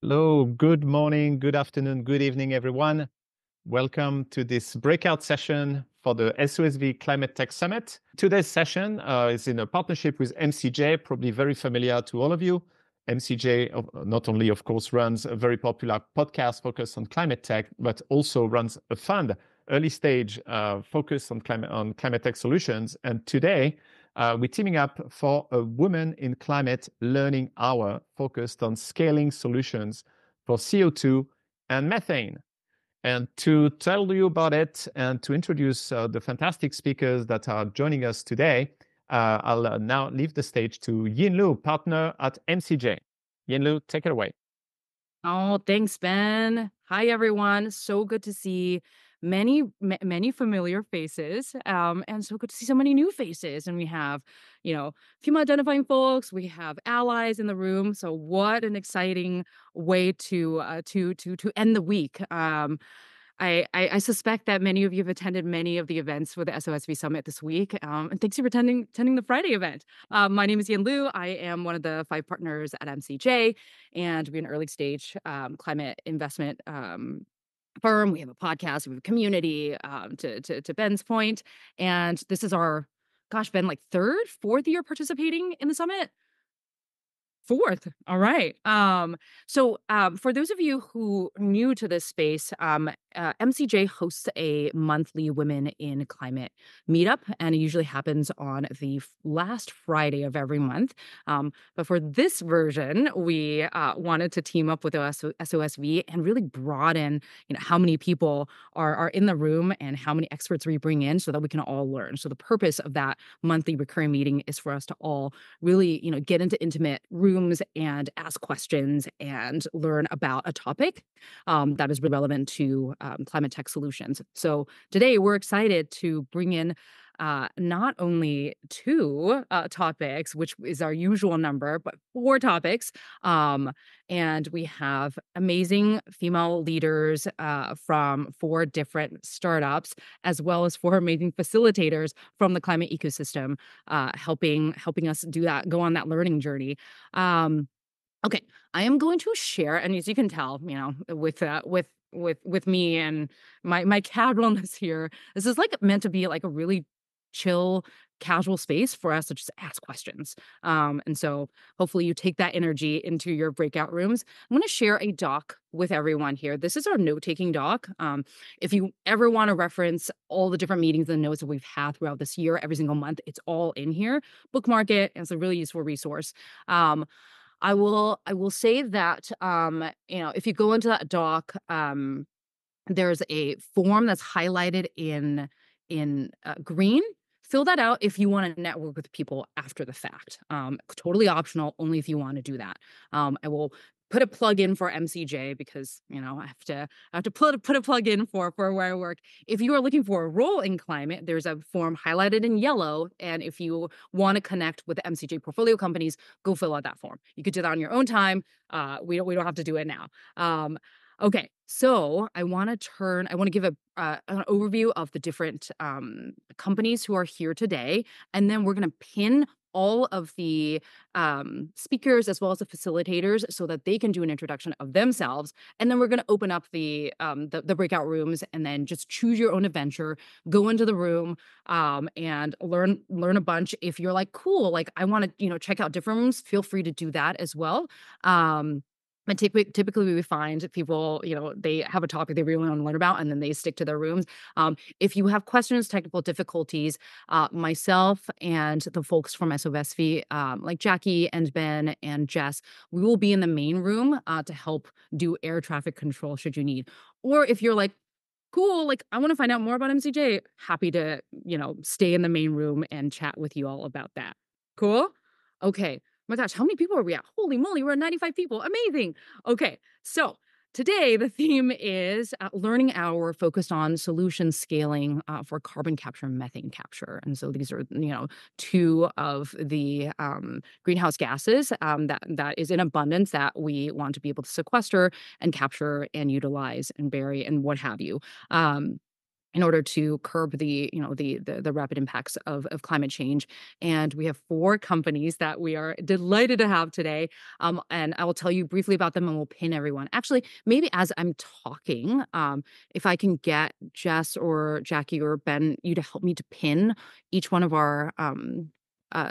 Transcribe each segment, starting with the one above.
Hello, good morning, good afternoon, good evening, everyone. Welcome to this breakout session for the SOSV Climate Tech Summit. Today's session is in a partnership with MCJ, probably very familiar to all of you. MCJ not only, of course, runs a very popular podcast focused on climate tech, but also runs a fund, early stage focused on climate tech solutions. And today, we're teaming up for a Women in Climate Learning Hour focused on scaling solutions for CO2 and methane. And to tell you about it and to introduce the fantastic speakers that are joining us today, I'll now leave the stage to Yinlu, partner at MCJ. Yinlu, take it away. Oh, thanks, Ben. Hi, everyone. So good to see many familiar faces, and so good to see so many new faces. And we have, female identifying folks. We have allies in the room. So what an exciting way to end the week. I suspect that many of you have attended many of the events for the SOSV Summit this week, and thanks for attending the Friday event. My name is Yin Lu. I am one of the 5 partners at MCJ, and we're an early stage climate investment firm. We have a podcast, we have a community, to Ben's point, and this is our, gosh, Ben, like third, fourth year participating in the summit. Fourth. All right. For those of you who are new to this space, MCJ hosts a monthly Women in Climate meetup, and it usually happens on the last Friday of every month. But for this version, we wanted to team up with SOSV and really broaden, how many people are in the room and how many experts we bring in, so that we can all learn. So the purpose of that monthly recurring meeting is for us to all really, get into intimate rooms and ask questions and learn about a topic that is relevant to climate tech solutions. So today we're excited to bring in not only 2 topics, which is our usual number, but 4 topics. And we have amazing female leaders from 4 different startups, as well as 4 amazing facilitators from the climate ecosystem, helping us do that, go on that learning journey. Okay, I am going to share, and as you can tell, with me and my casualness here, this is like meant to be like a really chill, casual space for us to just ask questions. And so hopefully you take that energy into your breakout rooms. I'm going to share a doc with everyone here. This is our note-taking doc. If you ever want to reference all the different meetings and notes that we've had throughout this year, every single month, it's all in here. Bookmark it. It's a really useful resource. I will say that, if you go into that doc, there's a form that's highlighted in green. Fill that out if you want to network with people after the fact. Totally optional, only if you want to do that. I will put a plug in for MCJ because I have to put a plug in for where I work. If you are looking for a role in climate, there's a form highlighted in yellow, and if you want to connect with the MCJ portfolio companies, go fill out that form. You could do that on your own time. We don't have to do it now. Okay, so I want to give an overview of the different companies who are here today, and then we're going to pin all of the speakers as well as the facilitators so that they can do an introduction of themselves, and then we're going to open up the breakout rooms, and then just choose your own adventure, go into the room, and learn a bunch. If you're like, cool, like I want to check out different rooms, feel free to do that as well. And typically, we find people, they have a topic they really want to learn about, and then they stick to their rooms. If you have questions, technical difficulties, myself and the folks from SOSV, like Jackie and Ben and Jess, we will be in the main room to help do air traffic control should you need. Or if you're like, cool, like I want to find out more about MCJ, happy to, stay in the main room and chat with you all about that. Cool? Okay. My gosh, how many people are we at? Holy moly, we're at 95 people. Amazing. Okay, so today the theme is learning hour focused on solution scaling for carbon capture and methane capture. And so these are, 2 of the greenhouse gases that is in abundance that we want to be able to sequester and capture and utilize and bury and what have you. in order to curb the rapid impacts of climate change. And we have 4 companies that we are delighted to have today. And I will tell you briefly about them and we'll pin everyone. Actually, maybe as I'm talking, if I can get Jess or Jackie or Ben, you to help me to pin each one of our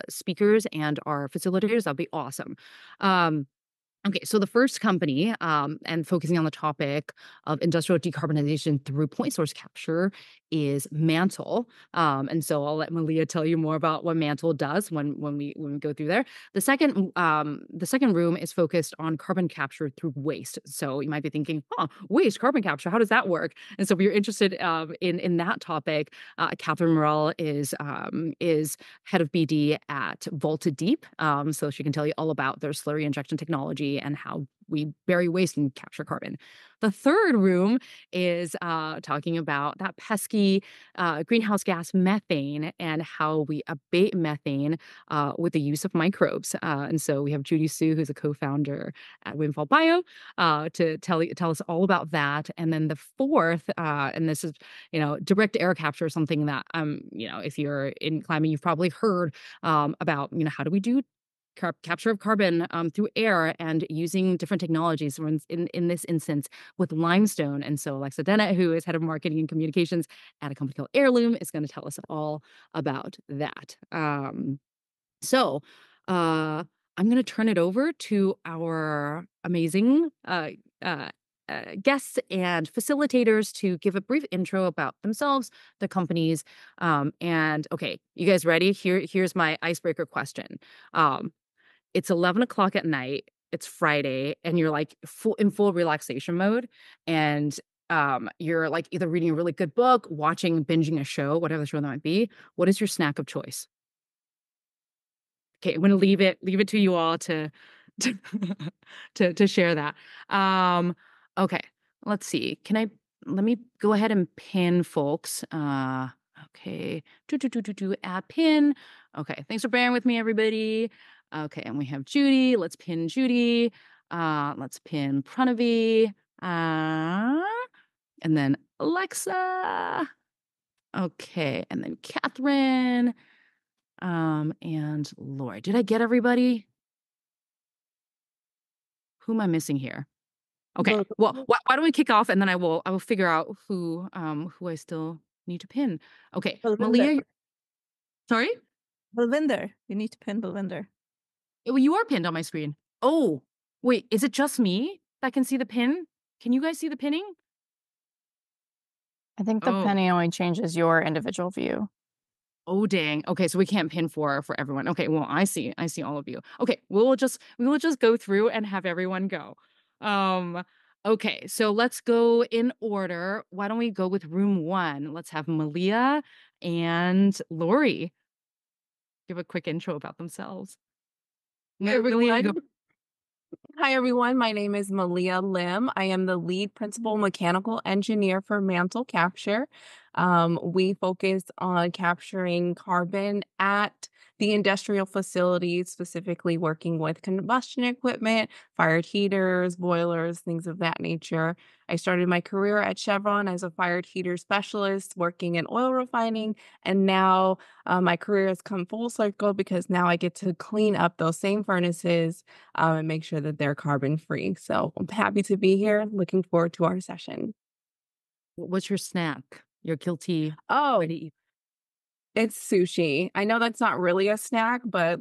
speakers and our facilitators, that'd be awesome. Okay, so the first company, and focusing on the topic of industrial decarbonization through point source capture is Mantel. And so I'll let Malia tell you more about what Mantel does when we go through there. The second room is focused on carbon capture through waste. So you might be thinking, waste, carbon capture, how does that work? And so if you're interested in that topic, Katherine Morille is head of BD at Volta Deep. So she can tell you all about their slurry injection technology and how we bury waste and capture carbon. The third room is talking about that pesky greenhouse gas methane and how we abate methane with the use of microbes. And so we have Judy Sue, who's a co-founder at Windfall Bio, to tell us all about that. And then the fourth, and this is, direct air capture, something that, if you're in climate, you've probably heard about, how do we do capture of carbon through air and using different technologies in this instance with limestone. And so Alexa Dennett, who is head of marketing and communications at a company called Heirloom, is going to tell us all about that. So I'm going to turn it over to our amazing guests and facilitators to give a brief intro about themselves, the companies, and okay, you guys ready? Here's my icebreaker question. It's 11 o'clock at night. It's Friday, and you're like in full relaxation mode, and you're like either reading a really good book, binging a show, whatever the show that might be. What is your snack of choice? Okay, I'm gonna leave it to you all to to share that. Okay, let's see. Let me go ahead and pin folks. Okay, add pin. Okay, thanks for bearing with me, everybody. Okay, and we have Judy. Let's pin Judy. Let's pin Pranavi. And then Alexa. Okay, and then Catherine. And Lori. Did I get everybody? Who am I missing here? Okay. Well, why don't we kick off and then I will figure out who I still need to pin. Okay, Malia. Sorry? Balvinder. You need to pin Balvinder. Well, you are pinned on my screen. Oh, wait, is it just me that can see the pin? Can you guys see the pinning? I think the pinning only changes your individual view. Oh, dang. Okay, so we can't pin for everyone. Okay, well, I see all of you. Okay, we will just go through and have everyone go. Okay, so let's go in order. Why don't we go with room 1? Let's have Malia and Lori give a quick intro about themselves. Hi, everyone. My name is Malia Lim. I am the lead principal mechanical engineer for Mantel Capture. We focus on capturing carbon at the industrial facilities, specifically working with combustion equipment, fired heaters, boilers, things of that nature. I started my career at Chevron as a fired heater specialist working in oil refining, and now my career has come full circle because now I get to clean up those same furnaces and make sure that they're carbon free. So I'm happy to be here. Looking forward to our session. What's your snack? Your guilty. Oh, ready? It's sushi. I know that's not really a snack, but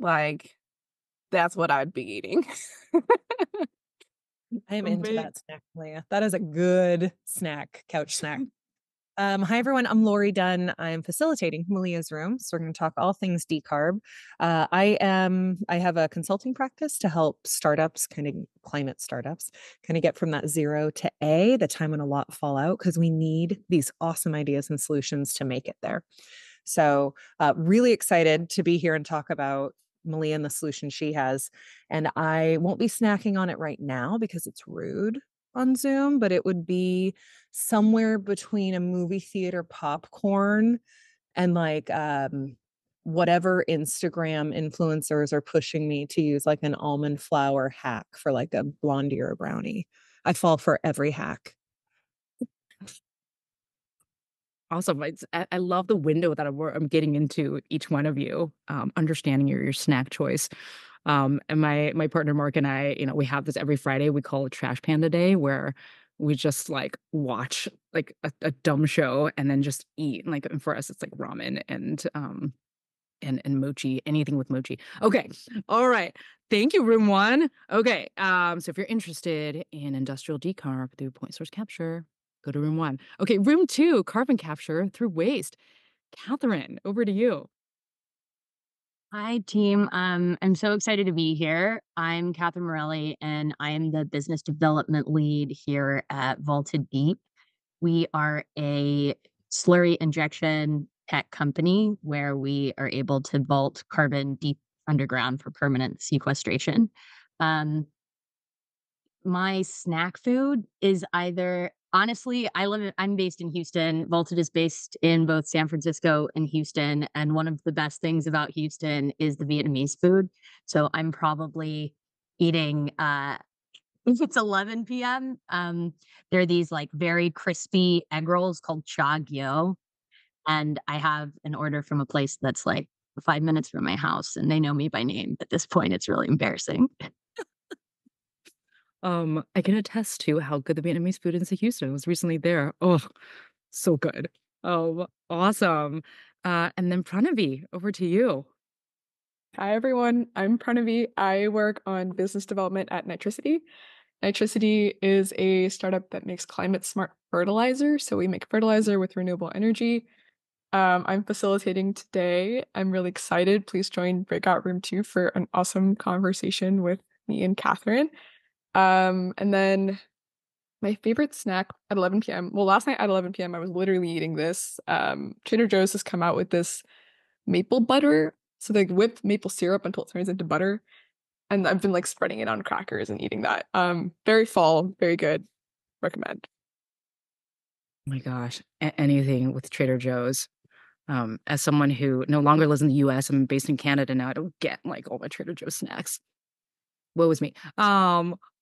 that's what I'd be eating. I am into that snack, Malia. That is a good snack, couch snack. Hi, everyone. I'm Lori Dunn. I'm facilitating Malia's room. So we're going to talk all things decarb. I have a consulting practice to help startups, kind of climate startups, kind of get from that 0 to A, the time when a lot fall out, because we need these awesome ideas and solutions to make it there. So really excited to be here and talk about Malia and the solution she has. And I won't be snacking on it right now because it's rude on Zoom, but it would be somewhere between a movie theater popcorn and whatever Instagram influencers are pushing me to use like an almond flour hack for like a blondie or a brownie. I fall for every hack. Awesome. I love the window that I'm getting into each one of you, understanding your snack choice. And my partner Mark and I, we have this every Friday. We call it Trash Panda Day, where we just like watch like a dumb show and then just eat. And for us, it's like ramen and mochi, anything with mochi. Okay. All right. Thank you, room one. Okay. So if you're interested in industrial decarb through point source capture, go to room one. Okay, room two, carbon capture through waste. Katherine, over to you. Hi, team. I'm so excited to be here. I'm Katherine Morille, and I am the business development lead here at Vaulted Deep. We are a slurry injection tech company where we are able to vault carbon deep underground for permanent sequestration. Um, my snack food is either honestly, I'm based in Houston. Vaulted is based in both San Francisco and Houston. And one of the best things about Houston is the Vietnamese food. So I'm probably eating if it's 11 p.m. There are these like very crispy egg rolls called cha gyo. And I have an order from a place that's like 5 minutes from my house, and they know me by name. At this point, it's really embarrassing. I can attest to how good the Vietnamese food is in Houston. I was recently there. Oh, so good. Oh, awesome. And then Pranavi, over to you. Hi, everyone. I'm Pranavi. I work on business development at Nitricity. Nitricity is a startup that makes climate smart fertilizer. So we make fertilizer with renewable energy. I'm facilitating today. I'm really excited. Please join Breakout Room 2 for an awesome conversation with me and Katherine. And then my favorite snack at 11 p.m. Well, last night at 11 p.m. I was literally eating this. Trader Joe's has come out with this maple butter. So they whip maple syrup until it turns into butter. And I've been like spreading it on crackers and eating that. Very fall, very good. Recommend. Oh my gosh, anything with Trader Joe's. As someone who no longer lives in the US, I'm based in Canada now. I don't get like all my Trader Joe's snacks. Woe is me.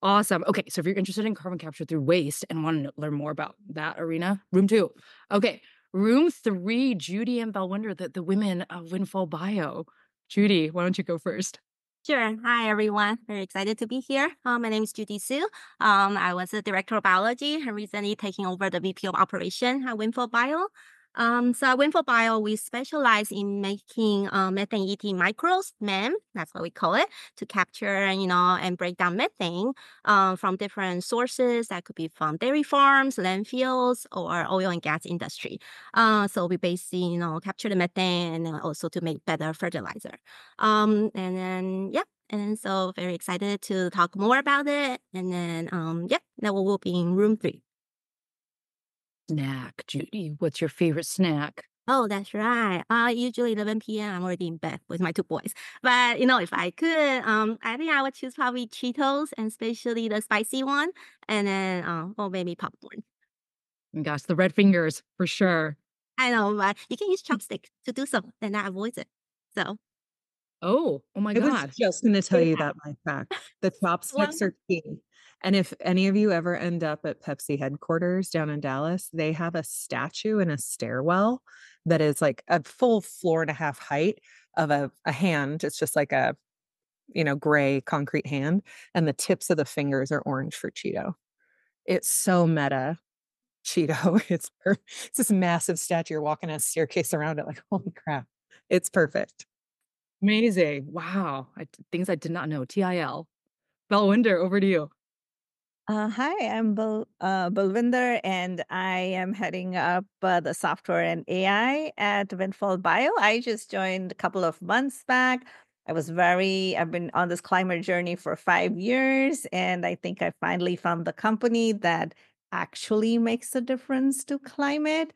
Awesome. Okay, so if you're interested in carbon capture through waste and want to learn more about that arena, room 2. Okay, room 3, Judy and Balwinder, the women of Windfall Bio. Judy, why don't you go first? Sure. Hi, everyone. Very excited to be here. My name is Judy Su. I was the director of biology and recently taking over the VP of operation at Windfall Bio. So at Windfall Bio, we specialize in making methane eating microbes, MEM, that's what we call it, to capture, and break down methane from different sources. That could be from dairy farms, landfills, or oil and gas industry. So we basically, capture the methane and also to make better fertilizer. And then so very excited to talk more about it. And then, now we'll be in room 3. Snack. Judy, what's your favorite snack? Oh, that's right. Usually 11 p.m. I'm already in bed with my 2 boys. But, if I could, I think I would choose probably Cheetos, and especially the spicy one. And then, or maybe popcorn. Gosh, the red fingers, for sure. I know, but you can use chopstick to do so, and that avoids it. So. Oh my I was God. just going to tell you that life fact. The chopsticks are key. And if any of you ever end up at Pepsi headquarters down in Dallas, they have a statue in a stairwell that is like a full 1.5 floors height of a hand. It's just like a, gray concrete hand. And the tips of the fingers are orange for Cheeto. It's so meta. Cheeto. It's this massive statue. You're walking a staircase around it like, holy crap. It's perfect. Amazing. Wow. Things I did not know. TIL. Balwinder, over to you. Hi, I'm Balwinder, and I am heading up the software and AI at Windfall Bio. I just joined a couple of months back. I've been on this climate journey for 5 years, and I think I finally found the company that actually makes a difference to climate.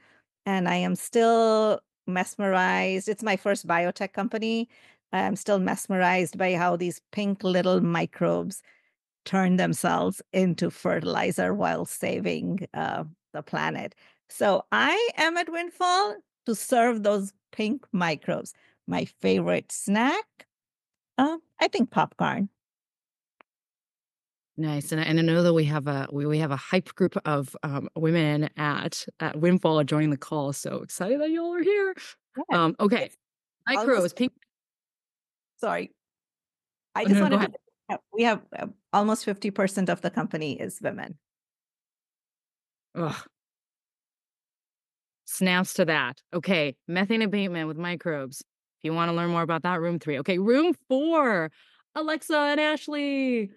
And I am still mesmerized. It's my first biotech company. I'm still mesmerized by how these pink little microbes turn themselves into fertilizer while saving the planet. So I am at Windfall to serve those pink microbes. My favorite snack, I think popcorn. Nice. And I know that we have a hype group of women at Windfall joining the call. So excited that y'all are here. Yeah, Okay. it's Micros, almost, pink. sorry. I Oh, just no, go wanted ahead. we have almost 50% of the company is women. Ugh. Snaps to that. Okay. Methane abatement with microbes. If you want to learn more about that, room 3. Okay. Room 4. Alexa and Ashley.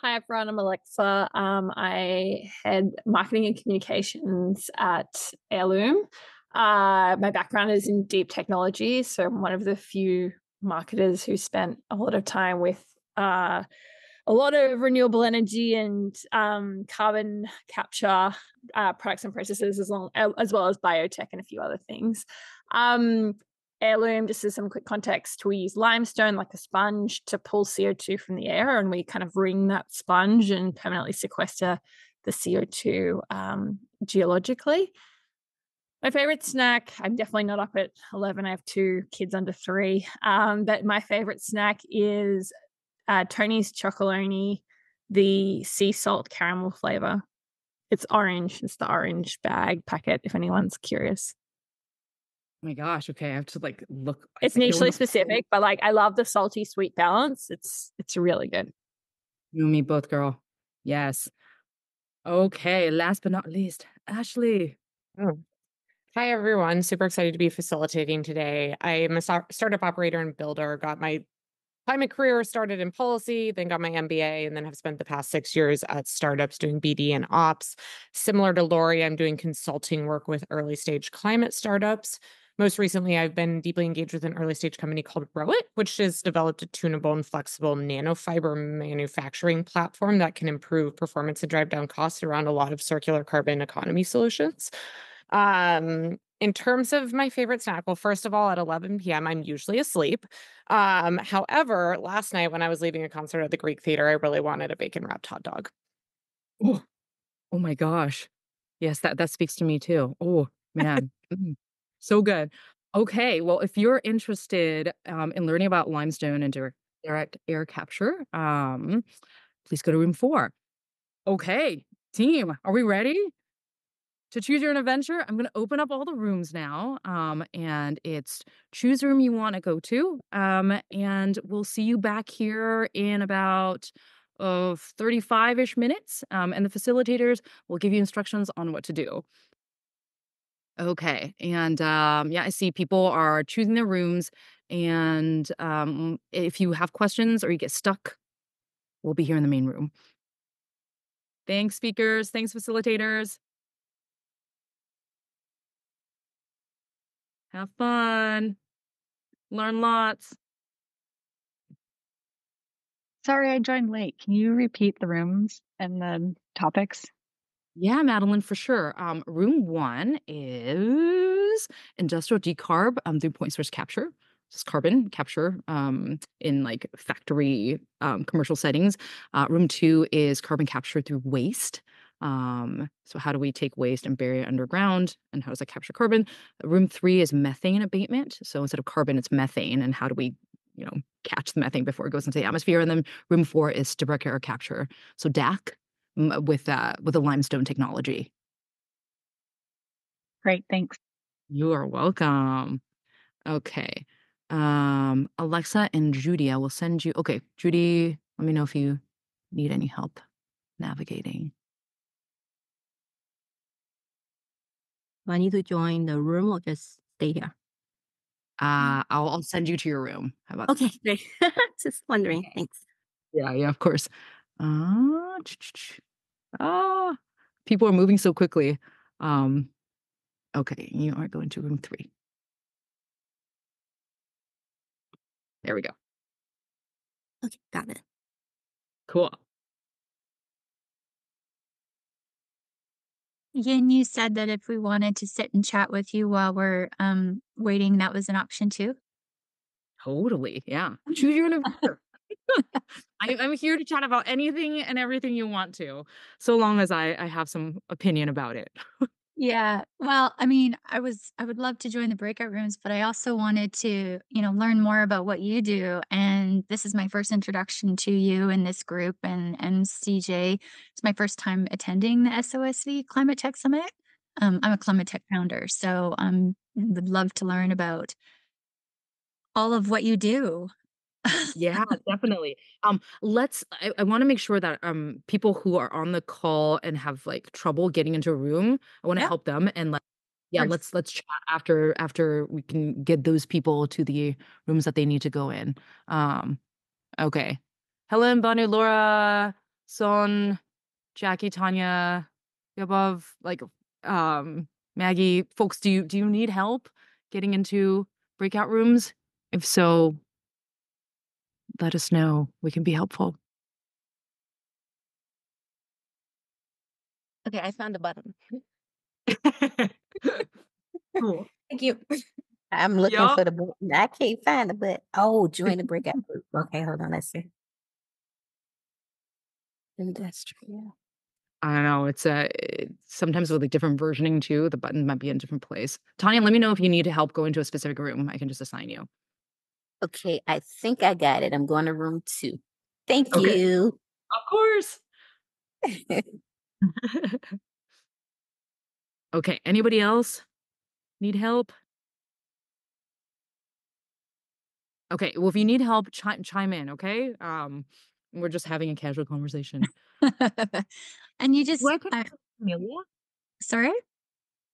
Hi everyone, I'm Alexa. I head marketing and communications at Heirloom. My background is in deep technology, so I'm one of the few marketers who spent a lot of time with a lot of renewable energy and carbon capture products and processes, as well as biotech and a few other things. Heirloom, just as some quick context, we use limestone like a sponge to pull CO2 from the air, and we kind of ring that sponge and permanently sequester the CO2 geologically. My favorite snack, I'm definitely not up at 11. I have 2 kids under 3. But my favorite snack is Tony's Chocolonely, the sea salt caramel flavor. It's orange. It's the orange bag packet, if anyone's curious. Oh my gosh. Okay. I have to look. It's nichely specific, but I love the salty sweet balance. It's really good. You and me both, girl. Yes. Okay. Last but not least, Ashley. Oh. Hi, everyone. Super excited to be facilitating today. I am a startup operator and builder. Got my climate career started in policy, then got my MBA, and then have spent the past 6 years at startups doing BD and ops. Similar to Lori, I'm doing consulting work with early stage climate startups. Most recently, I've been deeply engaged with an early stage company called Rowit, which has developed a tunable and flexible nanofiber manufacturing platform that can improve performance and drive down costs around a lot of circular carbon economy solutions. In terms of my favorite snack, well, first of all, at 11 p.m., I'm usually asleep. However, last night when I was leaving a concert at the Greek Theater, I really wanted a bacon wrapped hot dog. Oh, oh my gosh. Yes, that speaks to me too. Oh man. So good. Okay. Well, if you're interested in learning about limestone and direct air capture, please go to room 4. Okay, team, are we ready to choose your own adventure? I'm going to open up all the rooms now. And it's choose the room you want to go to. And we'll see you back here in about 35-ish minutes. And the facilitators will give you instructions on what to do. Okay. And yeah, I see people are choosing their rooms. And if you have questions or you get stuck, we'll be here in the main room. Thanks, speakers. Thanks, facilitators. Have fun. Learn lots. Sorry, I joined late. Can you repeat the rooms and the topics? Yeah, Madeline, for sure. Room 1 is industrial decarb through point source capture. This is carbon capture in factory commercial settings. Room 2 is carbon capture through waste. So how do we take waste and bury it underground, and how does that capture carbon? Room 3 is methane abatement. So instead of carbon, it's methane, and how do we catch the methane before it goes into the atmosphere? And then room 4 is direct air capture. So DAC with the limestone technology. Great, thanks. You are welcome. Okay. Alexa and Judy, I will send you. Okay, Judy, let me know if you need any help navigating. Do I need to join the room or just stay here? I'll send you to your room. How about Okay, great. Just wondering. Thanks. Yeah, of course. People are moving so quickly. Okay, you are going to room 3. There we go. Okay, got it. Cool. Yin, you said that if we wanted to sit and chat with you while we're waiting, that was an option too. Totally. Yeah. Choose your own adventure. I'm here to chat about anything and everything you want to, so long as I have some opinion about it. Yeah. Well, I mean, I would love to join the breakout rooms, but I also wanted to, learn more about what you do. And this is my first introduction to you in this group and MCJ. It's my first time attending the SOSV Climate Tech Summit. I'm a climate tech founder, so would love to learn about all of what you do. Yeah, definitely. I want to make sure that people who are on the call and have like trouble getting into a room, I want to Yep, help them and like yeah, of course. let's chat after we can get those people to the rooms that they need to go in. Um okay. Helen, Banu, Laura, Son, Jackie, Tanya, above like Maggie, folks, do you need help getting into breakout rooms? If so, let us know. We can be helpful. Okay, I found the button. Cool. Thank you. I'm looking Yup. for the button. I can't find the button. Oh, join the breakout group. Okay, hold on. Let's see. Industrial. I don't know. Sometimes with like different versioning too, the button might be in a different place. Tanya, let me know if you need help going to a specific room. I can just assign you. Okay, I think I got it. I'm going to room 2. Thank Okay. you. Of course. Okay. Anybody else need help? Okay. Well, if you need help, chime in. Okay. We're just having a casual conversation. And you Do just, I pronounce Camellia? sorry?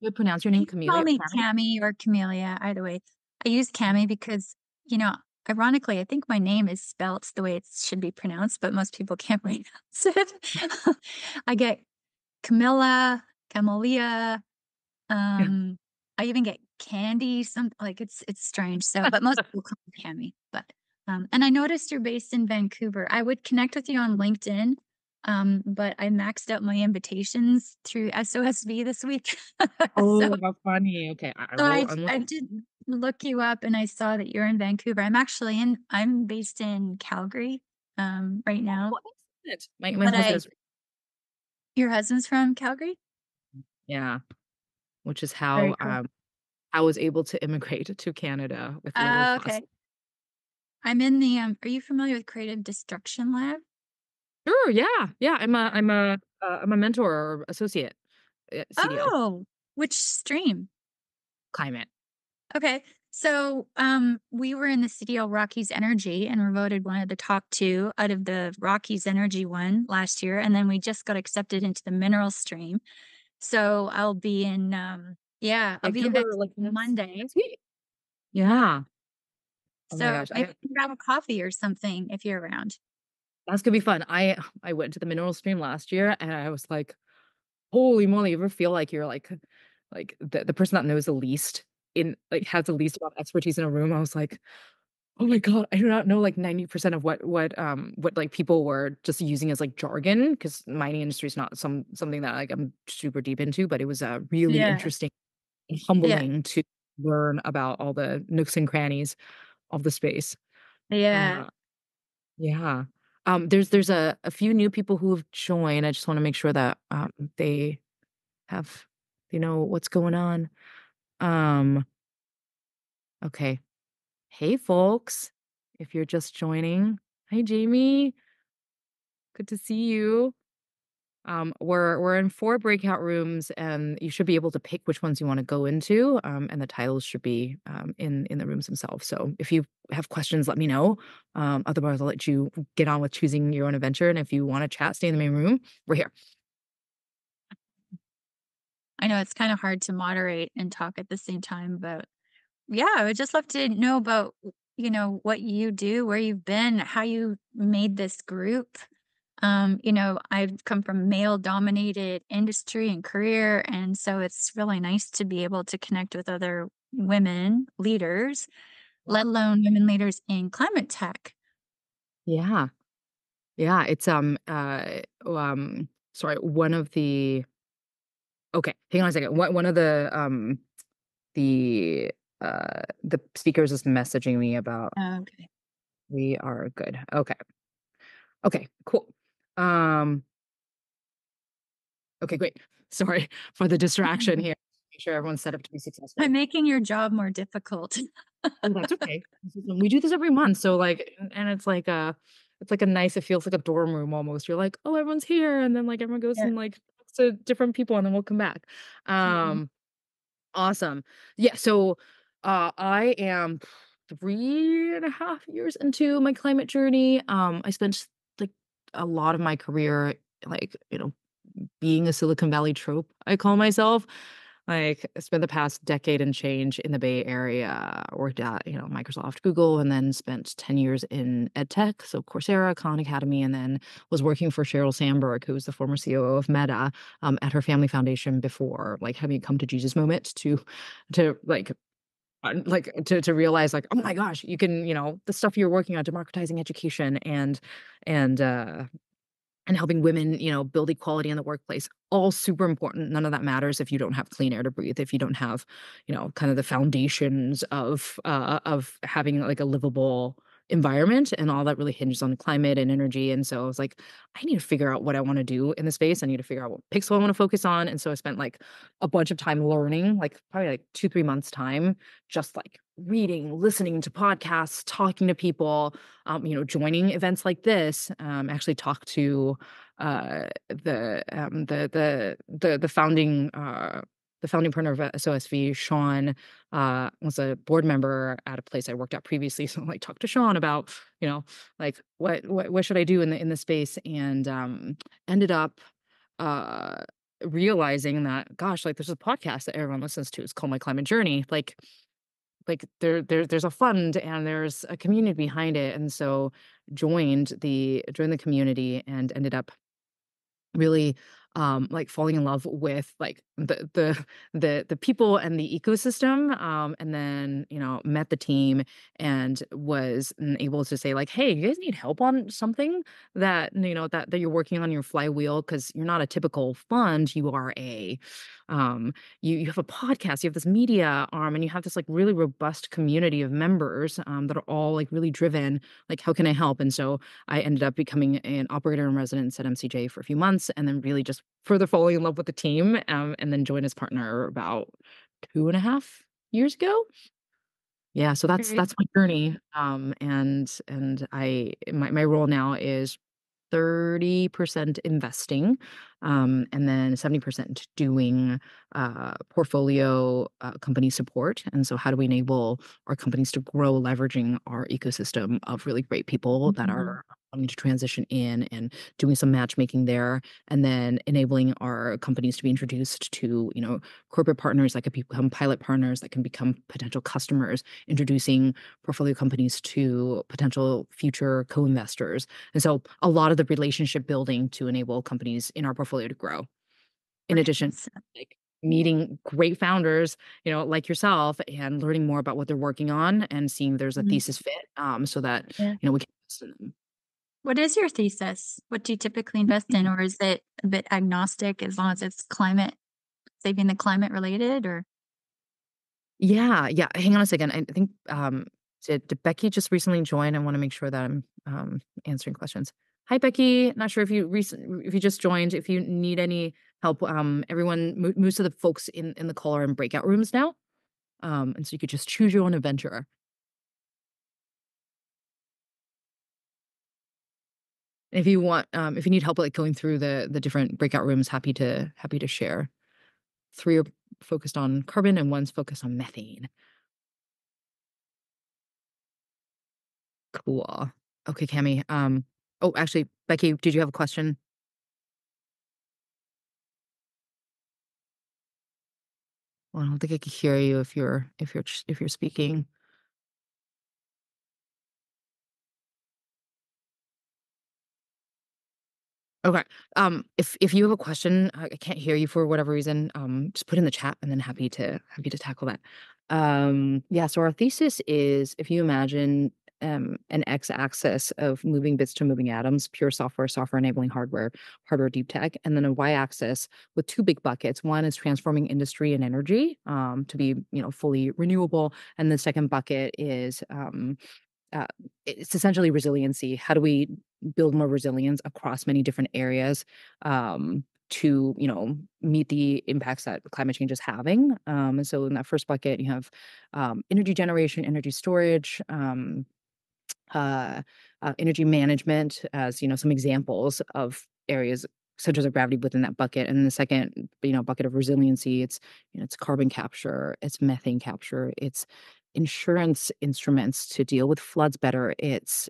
Do I pronounce your name You can call Camellia? me Cammy? Cammy or Camellia, either way. I use Cammy because, ironically, I think my name is spelt the way it should be pronounced, but most people can't pronounce it. I get Camilla, Camellia. I even get Candy. Some like it's strange. So, but most people call me Cammy. But and I noticed you're based in Vancouver. I would connect with you on LinkedIn. But I maxed out my invitations through SOSV this week. Oh, So how funny. Okay. I so will. I I did look you up and I saw that you're in Vancouver. I'm based in Calgary, right now. Oh, excellent. My But husband is. your husband's from Calgary? Yeah. Which is Very how cool. I was able to immigrate to Canada with little fuss. Okay. I'm in the, are you familiar with Creative Destruction Lab? Sure, yeah, yeah. I'm a mentor or associate at CDL Oh, which stream? climate. Okay. So, we were in the CDL Rockies Energy and were voted one of the top 2 out of the Rockies Energy one last year, and then we just got accepted into the mineral stream. So I'll be in, I'll be in Vancouver, next like Monday. sweet. Yeah. Oh my So gosh, maybe we can grab a coffee or something if you're around. that's gonna be fun. I went to the mineral stream last year and I was like, holy moly! You ever feel like you're like the person that knows the least in like has the least amount of expertise in a room? I was like, oh my God, I do not know like 90% of what like people were just using as like jargon because mining industry is not something that like I'm super deep into, but it was really Yeah. interesting and Yeah. humbling to learn about all the nooks and crannies of the space. Yeah. Uh, yeah. There's a few new people who have joined. I just want to make sure that they have they know what's going on. Um, okay. Hey folks, if you're just joining. Hi Jamie. Good to see you. We're in 4 breakout rooms, and you should be able to pick which ones you want to go into. And the titles should be in the rooms themselves. So if you have questions, let me know. Otherwise, I'll let you get on with choosing your own adventure. And if you want to chat, stay in the main room. We're here. I know it's kind of hard to moderate and talk at the same time, but yeah, I would just love to know about, what you do, where you've been, how you made this group. I've come from male dominated industry and career. And so it's really nice to be able to connect with other women leaders, let alone women leaders in climate tech. Yeah, yeah. It's sorry. One of the okay. Hang on a second. One of the the speakers is messaging me about Okay. we are good. Okay. Okay, cool. Um, okay, great. Sorry for the distraction here. Make sure everyone's set up to be successful. I'm making your job more difficult. Oh, that's okay. We do this every month, so and it's like a nice. It feels like a dorm room almost. You're like, oh, everyone's here, and then everyone goes and talks to different people, and then we'll come back. Awesome. Yeah. So, I am 3.5 years into my climate journey. I spent like a lot of my career, being a Silicon Valley trope, I call myself. I spent the past decade and change in the Bay Area, worked at, Microsoft, Google, and then spent 10 years in ed tech, so Coursera, Khan Academy, and then was working for Sheryl Sandberg, who was the former COO of Meta, at her family foundation before, having a come to Jesus moment to realize oh my gosh, you can, the stuff you're working on, democratizing education and helping women, build equality in the workplace, all super important. None of that matters if you don't have clean air to breathe, if you don't have, kind of the foundations of having a livable environment, and all that really hinges on climate and energy. And so I was like, I need to figure out what I want to do in the space. I need to figure out what pixel I want to focus on. And so I spent a bunch of time learning, probably 2-3 months time, just reading, listening to podcasts, talking to people, joining events like this. Actually talked to the founding partner of SOSV, Sean, was a board member at a place I worked at previously. So talked to Sean about, what should I do in the space, and ended up realizing that, gosh, there's a podcast that everyone listens to. It's called My Climate Journey. There's a fund and there's a community behind it. And so joined the community and ended up really falling in love with the people and the ecosystem, and then met the team and was able to say hey, you guys need help on something that that you're working on your flywheel, because you're not a typical fund. You are a you have a podcast, you have this media arm, and you have this really robust community of members that are all really driven, how can I help? And so I ended up becoming an operator in residence at MCJ for a few months, and then really just further falling in love with the team, and then joined as partner about 2.5 years ago. Yeah, so that's my journey. And my role now is 30% investing, and then 70% doing portfolio company support. And so how do we enable our companies to grow, leveraging our ecosystem of really great people that are wanting to transition in, and doing some matchmaking there, and then enabling our companies to be introduced to corporate partners that could become pilot partners, that can become potential customers, introducing portfolio companies to potential future co-investors. And so a lot of the relationship building to enable companies in our portfolio to grow. In addition, meeting great founders, like yourself, and learning more about what they're working on, and seeing there's a thesis fit, so that we can invest in them. What is your thesis? What do you typically invest in, or is it a bit agnostic as long as it's saving the climate related, or? Yeah. Hang on a second. I think did Becky just recently join? I want to make sure that I'm answering questions. Hi, Becky. Not sure if you just joined. If you need any help, everyone, most of the folks in the call are in breakout rooms now, and so you could just choose your own adventure. If you want, if you need help going through the different breakout rooms, happy to share. 3 are focused on carbon and 1's focused on methane. Cool. Okay, Cami. Oh, actually, Becky, did you have a question? Well, I don't think I can hear you if you're speaking. Okay. If you have a question, I can't hear you for whatever reason, just put in the chat, and then happy to tackle that. Yeah, so our thesis is, if you imagine an x-axis of moving bits to moving atoms, pure software enabling hardware deep tech, and then a y-axis with 2 big buckets. One is transforming industry and energy to be fully renewable, and the second bucket is it's essentially resiliency. How do we build more resilience across many different areas to, meet the impacts that climate change is having. And so in that first bucket, you have energy generation, energy storage, uh, energy management as, some examples of areas, centers of gravity within that bucket. And then the second, bucket of resiliency, it's carbon capture, it's methane capture, it's insurance instruments to deal with floods better, it's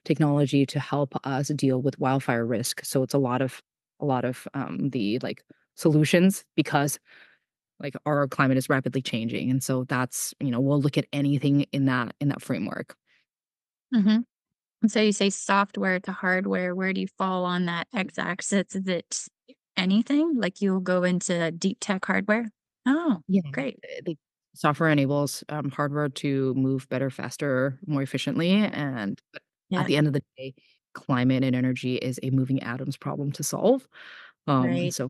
technology to help us deal with wildfire risk. So it's a lot of the like solutions, because like our climate is rapidly changing. And so that's, we'll look at anything in that framework. Mm-hmm. And so you say software to hardware. Where do you fall on that x-axis? Is it anything? Like you'll go into deep tech hardware? Oh, Yeah. great. The software enables hardware to move better, faster, more efficiently. And Yeah, at the end of the day, climate and energy is a moving atoms problem to solve. And right. so,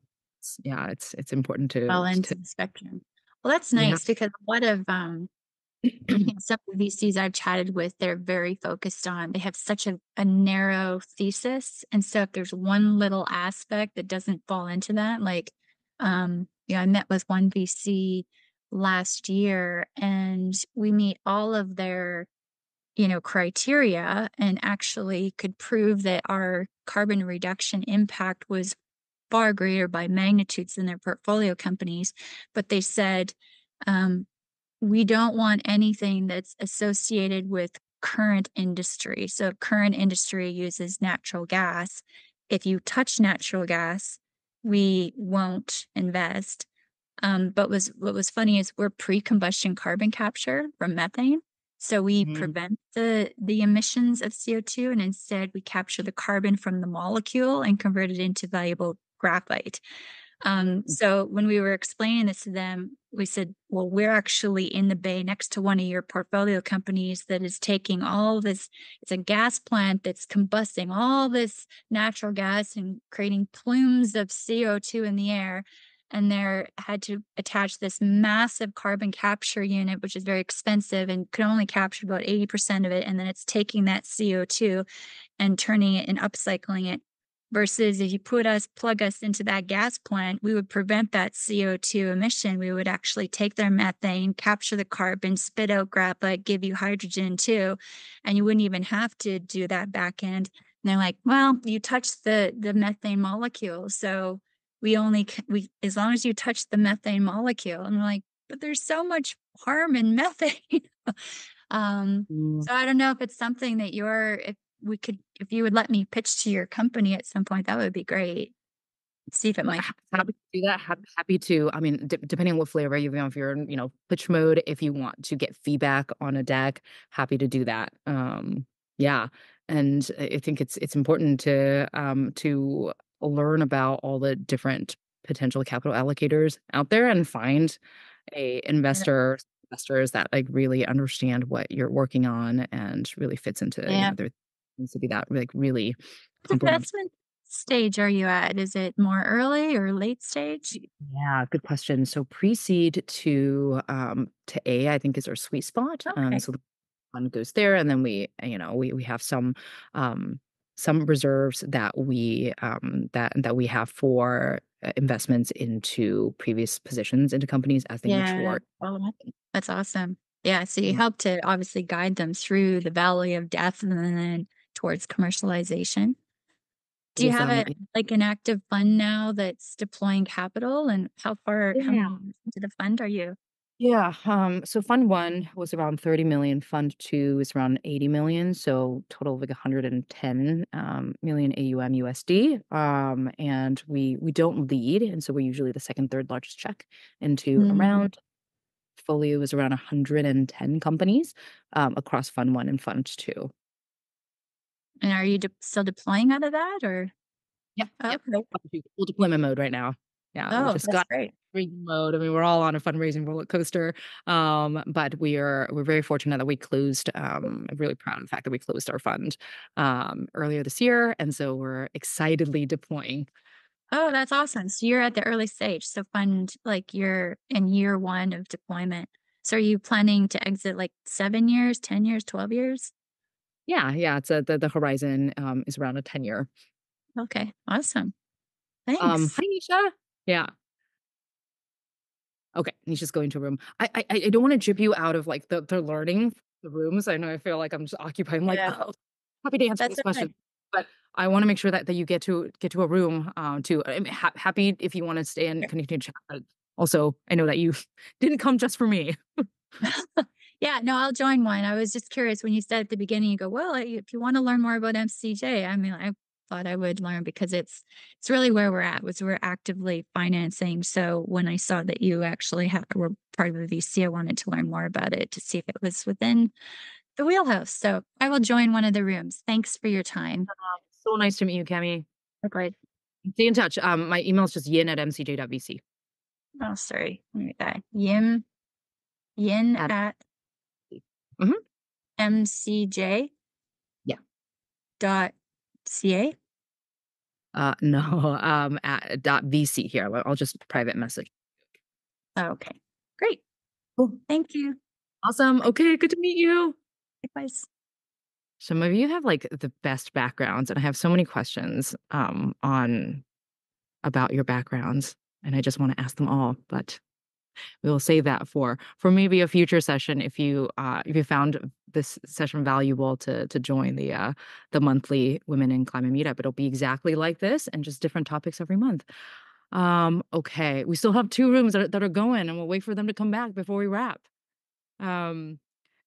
it's important Fall to into the spectrum. Well, that's yeah. nice because a lot of some of the VCs I've chatted with, they're very focused on, they have such a narrow thesis. And so if there's one little aspect that doesn't fall into that, like, I met with one VC last year and we meet all of their, criteria and actually could prove that our carbon reduction impact was far greater by magnitudes than their portfolio companies. But they said, we don't want anything that's associated with current industry. So current industry uses natural gas. If you touch natural gas, we won't invest. But what was funny is we're pre-combustion carbon capture from methane. So we prevent the emissions of CO2 and instead we capture the carbon from the molecule and convert it into valuable graphite. So when we were explaining this to them, we said, well, we're actually in the bay next to one of your portfolio companies that is taking all this. It's a gas plant that's combusting all this natural gas and creating plumes of CO2 in the air. And they had to attach this massive carbon capture unit, which is very expensive and could only capture about 80% of it. And then it's taking that CO2 and turning it and upcycling it. Versus if you plug us into that gas plant, we would prevent that CO2 emission. We would actually take their methane, capture the carbon, spit out graphite, give you hydrogen too. And you wouldn't even have to do that back end. And they're like, well, you touch the methane molecule. So we as long as you touch the methane molecule. And we're like, but there's so much harm in methane. So I don't know if it's something that if you would let me pitch to your company at some point, that would be great. See if it might happy to do that. Happy to. I mean, depending on what flavor if you're in, pitch mode, if you want to get feedback on a deck, happy to do that. Yeah, and I think it's important to learn about all the different potential capital allocators out there and find investors that like really understand what you're working on and really fits into their needs to be that like really What investment stage are you at? Is it more early or late stage? Yeah, good question. So pre-seed to A, I think is our sweet spot. Okay. So the fund goes there, and then we have some reserves that we we have for investments into previous positions into companies as they mature. Oh, that's awesome. Yeah, so you help to obviously guide them through the valley of death and then towards commercialization. Do you have an active fund now that's deploying capital, and how many years into the fund are you? Yeah. So fund one was around 30 million. Fund two is around 80 million. So total of like 110 million AUM USD. And we don't lead. And so we're usually the second, third largest check into around portfolio is around 110 companies across fund one and fund two. And are you still deploying out of that or? Yep. Okay. Full deployment mode right now. Yeah. We just got great. mode. I mean, we're all on a fundraising roller coaster. But we're very fortunate that we closed. I'm really proud of the fact that we closed our fund earlier this year. And so we're excitedly deploying. Oh, that's awesome. So you're at the early stage. So fund like you're in year one of deployment. So are you planning to exit like 7 years, 10 years, 12 years? Yeah. It's the horizon is around a 10-year. Okay, awesome. Thanks. Hi, Nisha. Yeah. Okay, Nisha's going to a room. I don't want to chip you out of like the learning the rooms. I know I feel like I'm just occupied. I'm like, Yeah. oh, happy to answer That's this okay. question, but I want to make sure that you get to a room too. I'm happy if you want to stay and continue to chat. But also, I know that you didn't come just for me. Yeah, no, I'll join one. I was just curious when you said at the beginning, you go, well, if you want to learn more about MCJ, I mean, I thought I would learn because it's really where we're at, was we're actively financing. So when I saw that you actually were part of the VC, I wanted to learn more about it to see if it was within the wheelhouse. So I will join one of the rooms. Thanks for your time. So nice to meet you, Cami. Great. Stay in touch. My email is just yin@mcj.vc. Oh, sorry. Let me get that. Yin at Mhm. MCJ. Yeah. .ca. No, at .vc here. I'll just private message. Okay, great. Cool. Thank you. Awesome. Okay, good to meet you. Likewise. Some of you have like the best backgrounds, and I have so many questions on about your backgrounds, and I just want to ask them all, but we will save that for maybe a future session if you found this session valuable to join the monthly Women in Climate Meetup. It'll be exactly like this and just different topics every month. Okay, we still have 2 rooms that are going, and we'll wait for them to come back before we wrap.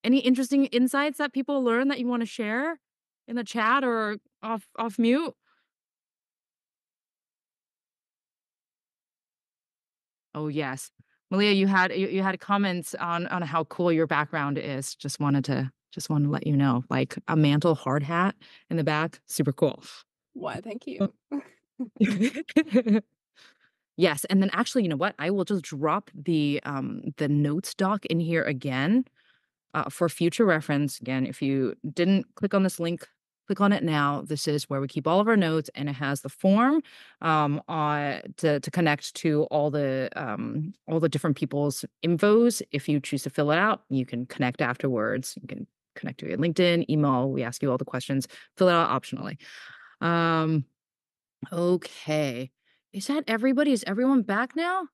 Any interesting insights that people learn that you want to share in the chat or off mute? Oh yes, Malia, you had comments on how cool your background is. Just wanted to let you know, like a Mantel hard hat in the back, super cool. Why, thank you. Yes, and then actually, you know what? I will just drop the notes doc in here again for future reference. Again, if you didn't click on this link, click on it now. This is where we keep all of our notes, and it has the form to connect to all the different people's infos. If you choose to fill it out, you can connect afterwards. You can connect to your LinkedIn, email. We ask you all the questions. Fill it out optionally. Okay. Is that everybody? Is everyone back now?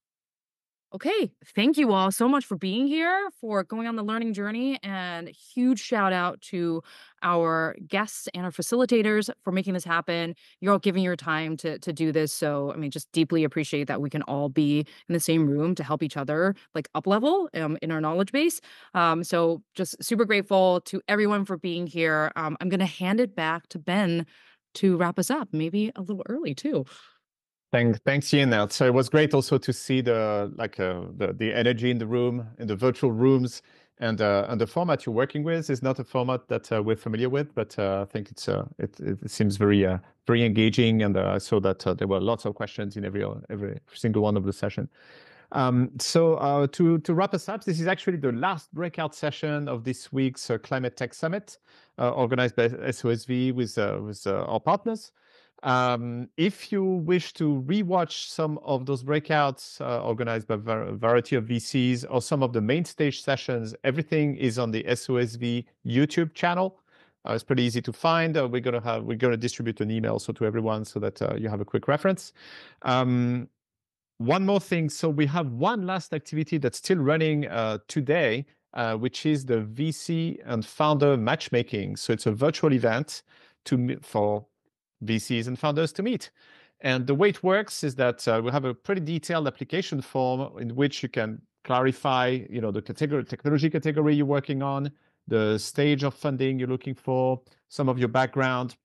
Okay. Thank you all so much for being here, for going on the learning journey, and huge shout out to our guests and our facilitators for making this happen. You're all giving your time to do this. So, I mean, just deeply appreciate that we can all be in the same room to help each other, like up level in our knowledge base. So just super grateful to everyone for being here. I'm going to hand it back to Ben to wrap us up, maybe a little early too. Thanks, Ian. So it was great also to see the energy in the room, in the virtual rooms, and the format you're working with is not a format that we're familiar with, but I think it seems very engaging, and I saw that there were lots of questions in every single one of the session. So to wrap us up, this is actually the last breakout session of this week's Climate Tech Summit, organized by SOSV with our partners. If you wish to rewatch some of those breakouts organized by a variety of VCs or some of the main stage sessions, everything is on the SOSV YouTube channel. It's pretty easy to find. We're gonna distribute an email to everyone so that you have a quick reference. One more thing. So we have one last activity that's still running today, which is the VC and founder matchmaking. So it's a virtual event for VCs and founders to meet. And the way it works is that we have a pretty detailed application form in which you can clarify, the technology category you're working on, the stage of funding you're looking for, some of your background,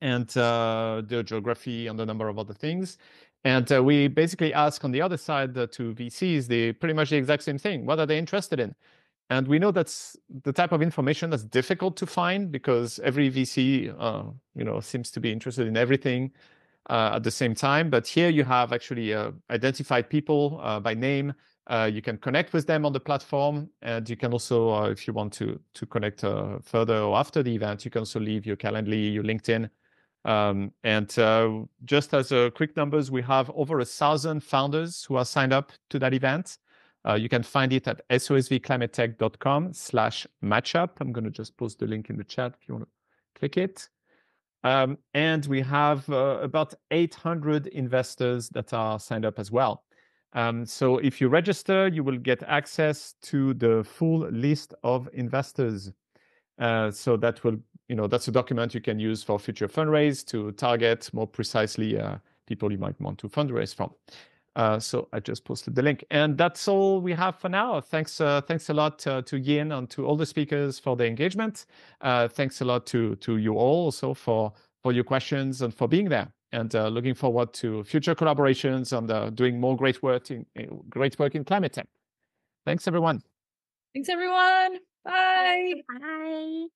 and the geography and a number of other things. And we basically ask on the other side to VCs, pretty much the exact same thing. What are they interested in? And we know that's the type of information that's difficult to find because every VC, seems to be interested in everything at the same time. But here you have actually identified people by name. You can connect with them on the platform, and you can also, if you want to connect further or after the event, you can also leave your Calendly, your LinkedIn. And just as quick numbers, we have over 1,000 founders who are signed up to that event. You can find it at sosvclimatetech.com/matchup. I'm going to just post the link in the chat if you want to click it. And we have about 800 investors that are signed up as well. So if you register, you will get access to the full list of investors. So that will, that's a document you can use for future fundraise to target more precisely people you might want to fundraise from. So I just posted the link, and that's all we have for now. Thanks a lot to Yin and to all the speakers for the engagement. Thanks a lot to you all also for your questions and for being there. And looking forward to future collaborations and doing more great work in climate tech. Thanks, everyone. Thanks, everyone. Bye. Bye.